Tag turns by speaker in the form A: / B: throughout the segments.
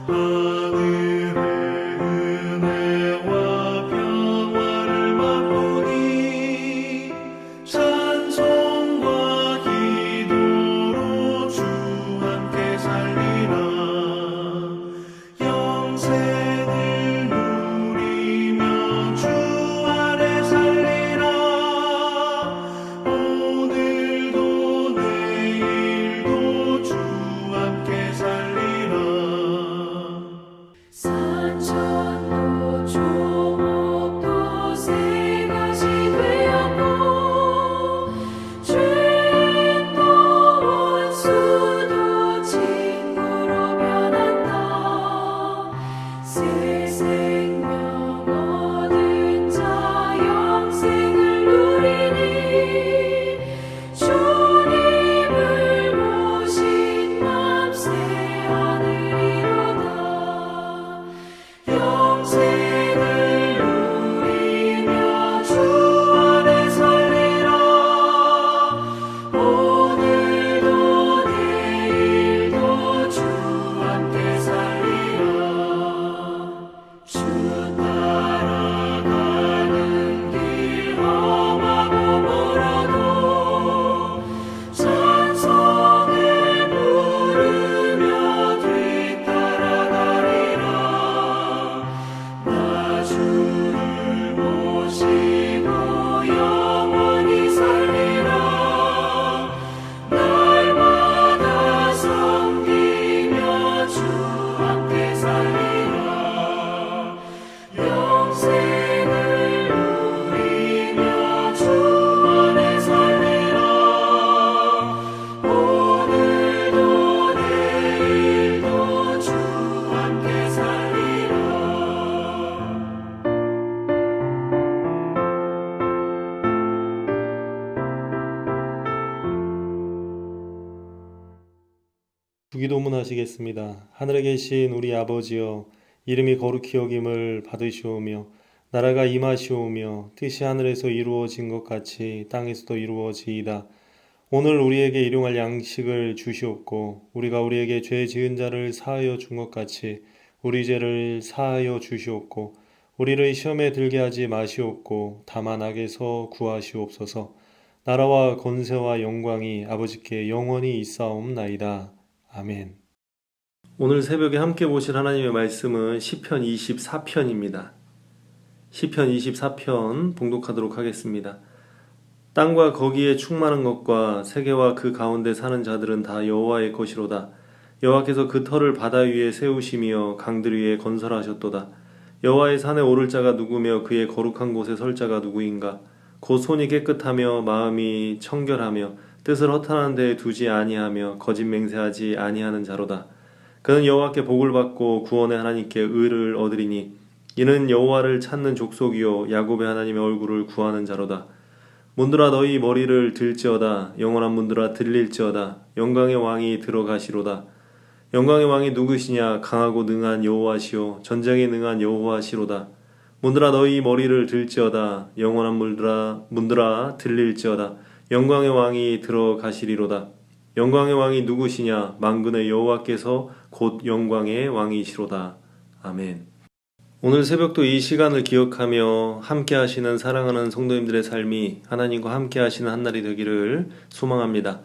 A: 하늘의 은혜와 평화를 맛보니 찬송과 기도로 주 함께 살리라. 영생을 누리며 주 안에 살리라. 오늘도 내일도 주 함께 살리라.
B: 산천도 조목도 새같이 되었고 죄도 원수도 친구로 변한다. 새 생명 얻은 자 영생을 누리니 주님을 모신 맘새 하늘이로다. 영생을 누리며 주 안에 살리라. 오늘도 내일도 주 함께 살리라. 주 따라가는 길 험하고 멀어도 찬송을 부르며 뒤따라가리라. 나 주를 모시고 영원히 살리라. 날마다 섬기며 주 함께 살리라. 영생을 누리며 주 안에 살리라. 오늘도 내일도 주 함께 살리라.
C: 주기도문 하시겠습니다. 하늘에 계신 우리 아버지여, 이름이 거룩히 여김을 받으시오며 나라가 임하시오며 뜻이 하늘에서 이루어진 것 같이 땅에서도 이루어지이다. 오늘 우리에게 일용할 양식을 주시옵고 우리가 우리에게 죄 지은 자를 사하여 준 것 같이 우리 죄를 사하여 주시옵고 우리를 시험에 들게 하지 마시옵고 다만 악에서 구하시옵소서. 나라와 권세와 영광이 아버지께 영원히 있사옵나이다. 아멘. 오늘 새벽에 함께 보실 하나님의 말씀은 시편 24편입니다. 시편 24편 봉독하도록 하겠습니다. 땅과 거기에 충만한 것과 세계와 그 가운데 사는 자들은 다 여호와의 것이로다. 여호와께서 그 터를 바다 위에 세우시며 강들 위에 건설하셨도다. 여호와의 산에 오를 자가 누구며 그의 거룩한 곳에 설 자가 누구인가? 곧 손이 깨끗하며 마음이 청결하며 뜻을 허탄한 데에 두지 아니하며 거짓 맹세하지 아니하는 자로다. 그는 여호와께 복을 받고 구원의 하나님께 의를 얻으리니 이는 여호와를 찾는 족속이요 야곱의 하나님의 얼굴을 구하는 자로다. 문들아 너희 머리를 들지어다. 영원한 문들아 들릴지어다. 영광의 왕이 들어가시로다. 영광의 왕이 누구시냐? 강하고 능한 여호와시요 전쟁에 능한 여호와시로다. 문들아 너희 머리를 들지어다. 영원한 문들아 들릴지어다. 영광의 왕이 들어가시리로다. 영광의 왕이 누구시냐? 만군의 여호와께서 곧 영광의 왕이시로다. 아멘. 오늘 새벽도 이 시간을 기억하며 함께 하시는 사랑하는 성도님들의 삶이 하나님과 함께 하시는 한날이 되기를 소망합니다.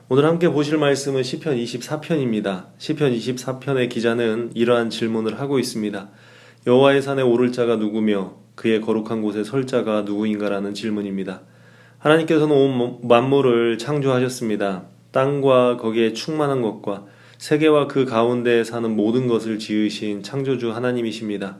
C: 오늘 함께 보실 말씀은 시편 24편입니다. 시편 24편의 기자는 이러한 질문을 하고 있습니다. 여호와의 산에 오를 자가 누구며 그의 거룩한 곳에 설 자가 누구인가라는 질문입니다. 하나님께서는 온 만물을 창조하셨습니다. 땅과 거기에 충만한 것과 세계와 그 가운데 사는 모든 것을 지으신 창조주 하나님이십니다.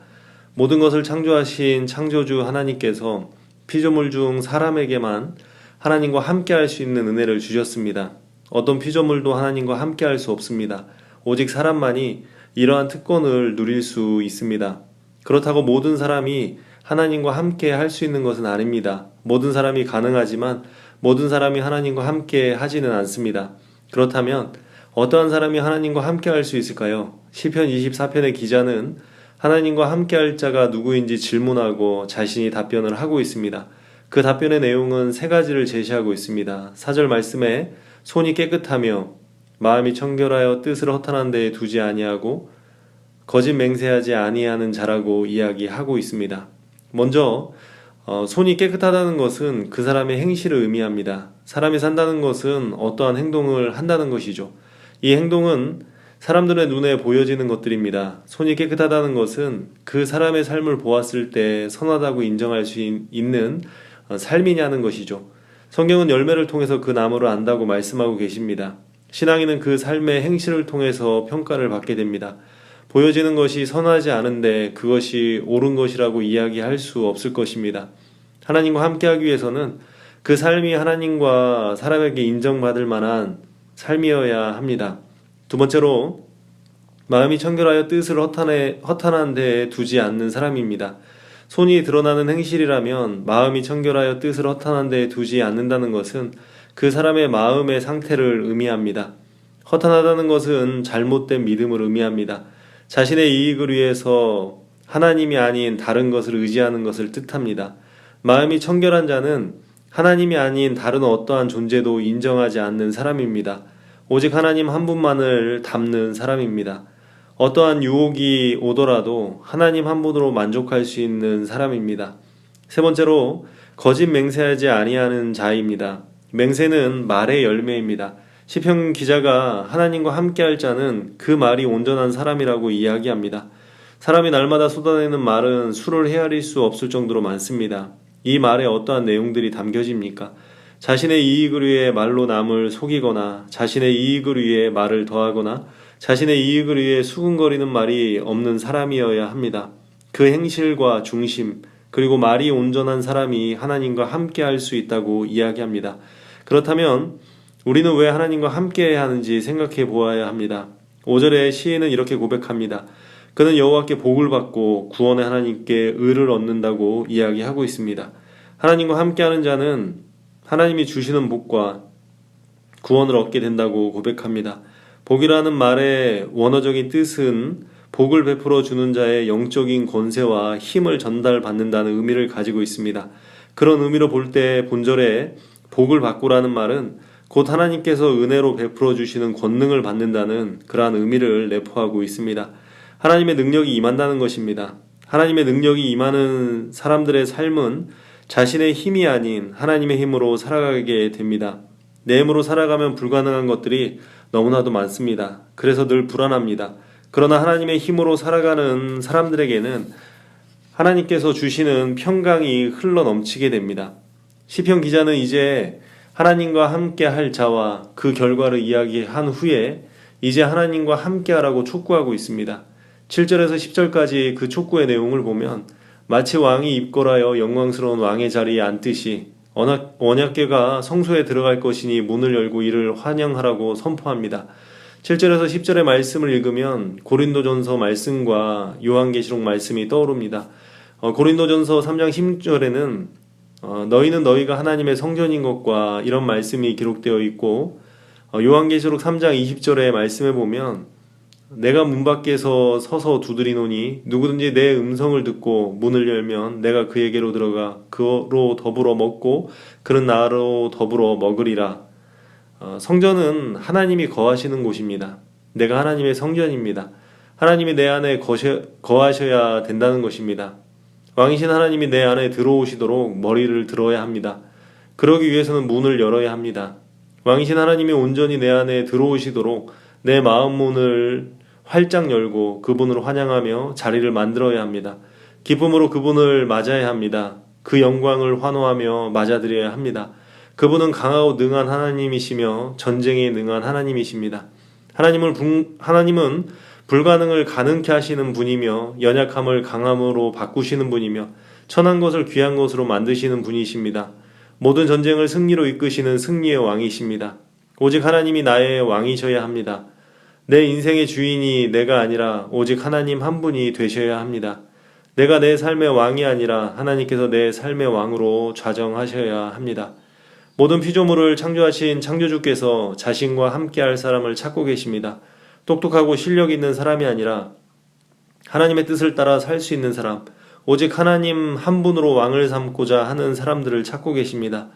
C: 모든 것을 창조하신 창조주 하나님께서 피조물 중 사람에게만 하나님과 함께 할 수 있는 은혜를 주셨습니다. 어떤 피조물도 하나님과 함께 할 수 없습니다. 오직 사람만이 이러한 특권을 누릴 수 있습니다. 그렇다고 모든 사람이 하나님과 함께 할 수 있는 것은 아닙니다. 모든 사람이 가능하지만 모든 사람이 하나님과 함께 하지는 않습니다. 그렇다면 어떠한 사람이 하나님과 함께 할 수 있을까요? 시편 24편의 기자는 하나님과 함께 할 자가 누구인지 질문하고 자신이 답변을 하고 있습니다. 그 답변의 내용은 세 가지를 제시하고 있습니다. 4절 말씀에 손이 깨끗하며 마음이 청결하여 뜻을 허탄한 데에 두지 아니하고 거짓 맹세하지 아니하는 자라고 이야기하고 있습니다. 먼저 손이 깨끗하다는 것은 그 사람의 행실을 의미합니다. 사람이 산다는 것은 어떠한 행동을 한다는 것이죠. 이 행동은 사람들의 눈에 보여지는 것들입니다. 손이 깨끗하다는 것은 그 사람의 삶을 보았을 때 선하다고 인정할 수 있는 삶이냐는 것이죠. 성경은 열매를 통해서 그 나무를 안다고 말씀하고 계십니다. 신앙인은 그 삶의 행실을 통해서 평가를 받게 됩니다. 보여지는 것이 선하지 않은데 그것이 옳은 것이라고 이야기할 수 없을 것입니다. 하나님과 함께하기 위해서는 그 삶이 하나님과 사람에게 인정받을 만한 삶이어야 합니다. 두 번째로, 마음이 청결하여 뜻을 허탄한 데에 두지 않는 사람입니다. 손이 드러나는 행실이라면 마음이 청결하여 뜻을 허탄한 데에 두지 않는다는 것은 그 사람의 마음의 상태를 의미합니다. 허탄하다는 것은 잘못된 믿음을 의미합니다. 자신의 이익을 위해서 하나님이 아닌 다른 것을 의지하는 것을 뜻합니다. 마음이 청결한 자는 하나님이 아닌 다른 어떠한 존재도 인정하지 않는 사람입니다. 오직 하나님 한 분만을 닮는 사람입니다. 어떠한 유혹이 오더라도 하나님 한 분으로 만족할 수 있는 사람입니다. 세 번째로, 거짓 맹세하지 아니하는 자입니다. 맹세는 말의 열매입니다. 시편 기자가 하나님과 함께할 자는 그 말이 온전한 사람이라고 이야기합니다. 사람이 날마다 쏟아내는 말은 수를 헤아릴 수 없을 정도로 많습니다. 이 말에 어떠한 내용들이 담겨집니까? 자신의 이익을 위해 말로 남을 속이거나 자신의 이익을 위해 말을 더하거나 자신의 이익을 위해 수근거리는 말이 없는 사람이어야 합니다. 그 행실과 중심, 그리고 말이 온전한 사람이 하나님과 함께할 수 있다고 이야기합니다. 그렇다면 우리는 왜 하나님과 함께해야 하는지 생각해 보아야 합니다. 5절에 시인은 이렇게 고백합니다. 그는 여호와께 복을 받고 구원의 하나님께 의를 얻는다고 이야기하고 있습니다. 하나님과 함께하는 자는 하나님이 주시는 복과 구원을 얻게 된다고 고백합니다. 복이라는 말의 원어적인 뜻은 복을 베풀어 주는 자의 영적인 권세와 힘을 전달받는다는 의미를 가지고 있습니다. 그런 의미로 볼 때 본절에 복을 받고라는 말은 곧 하나님께서 은혜로 베풀어 주시는 권능을 받는다는 그러한 의미를 내포하고 있습니다. 하나님의 능력이 임한다는 것입니다. 하나님의 능력이 임하는 사람들의 삶은 자신의 힘이 아닌 하나님의 힘으로 살아가게 됩니다. 내 힘으로 살아가면 불가능한 것들이 너무나도 많습니다. 그래서 늘 불안합니다. 그러나 하나님의 힘으로 살아가는 사람들에게는 하나님께서 주시는 평강이 흘러 넘치게 됩니다. 시편 기자는 이제 하나님과 함께 할 자와 그 결과를 이야기한 후에 이제 하나님과 함께 하라고 촉구하고 있습니다. 7절에서 10절까지 그 촉구의 내용을 보면 마치 왕이 입궐하여 영광스러운 왕의 자리에 앉듯이 언약궤가 성소에 들어갈 것이니 문을 열고 이를 환영하라고 선포합니다. 7절에서 10절의 말씀을 읽으면 고린도전서 말씀과 요한계시록 말씀이 떠오릅니다. 고린도전서 3장 16절에는 너희는 너희가 하나님의 성전인 것과 이런 말씀이 기록되어 있고, 요한계시록 3장 20절의 말씀에 보면 내가 문 밖에서 서서 두드리노니 누구든지 내 음성을 듣고 문을 열면 내가 그에게로 들어가 그로 더불어 먹고 그는 나로 더불어 먹으리라. 성전은 하나님이 거하시는 곳입니다. 내가 하나님의 성전입니다. 하나님이 내 안에 거하셔야 된다는 것입니다. 왕이신 하나님이 내 안에 들어오시도록 머리를 들어야 합니다. 그러기 위해서는 문을 열어야 합니다. 왕이신 하나님이 온전히 내 안에 들어오시도록 내 마음 문을 활짝 열고 그분을 환영하며 자리를 만들어야 합니다. 기쁨으로 그분을 맞아야 합니다. 그 영광을 환호하며 맞아들여야 합니다. 그분은 강하고 능한 하나님이시며 전쟁에 능한 하나님이십니다. 하나님은 불가능을 가능케 하시는 분이며 연약함을 강함으로 바꾸시는 분이며 천한 것을 귀한 것으로 만드시는 분이십니다. 모든 전쟁을 승리로 이끄시는 승리의 왕이십니다. 오직 하나님이 나의 왕이셔야 합니다. 내 인생의 주인이 내가 아니라 오직 하나님 한 분이 되셔야 합니다. 내가 내 삶의 왕이 아니라 하나님께서 내 삶의 왕으로 좌정하셔야 합니다. 모든 피조물을 창조하신 창조주께서 자신과 함께할 사람을 찾고 계십니다. 똑똑하고 실력 있는 사람이 아니라 하나님의 뜻을 따라 살 수 있는 사람, 오직 하나님 한 분으로 왕을 삼고자 하는 사람들을 찾고 계십니다.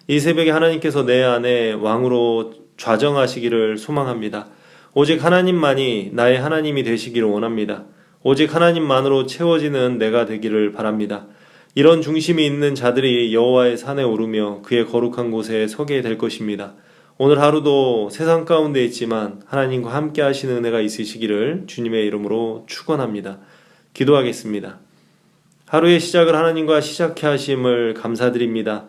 C: 이 새벽에 하나님께서 내 안에 왕으로 좌정하시기를 소망합니다. 오직 하나님만이 나의 하나님이 되시기를 원합니다. 오직 하나님만으로 채워지는 내가 되기를 바랍니다. 이런 중심이 있는 자들이 여호와의 산에 오르며 그의 거룩한 곳에 서게 될 것입니다. 오늘 하루도 세상 가운데 있지만 하나님과 함께 하시는 은혜가 있으시기를 주님의 이름으로 축원합니다. 기도하겠습니다. 하루의 시작을 하나님과 시작해 하심을 감사드립니다.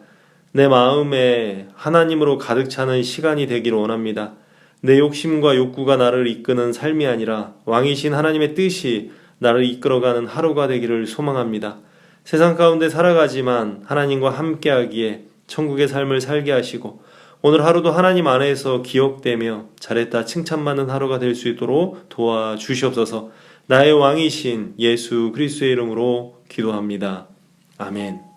C: 내 마음에 하나님으로 가득 차는 시간이 되기를 원합니다. 내 욕심과 욕구가 나를 이끄는 삶이 아니라 왕이신 하나님의 뜻이 나를 이끌어가는 하루가 되기를 소망합니다. 세상 가운데 살아가지만 하나님과 함께하기에 천국의 삶을 살게 하시고 오늘 하루도 하나님 안에서 기억되며 잘했다 칭찬받는 하루가 될 수 있도록 도와주시옵소서. 나의 왕이신 예수 그리스도의 이름으로 기도합니다. 아멘.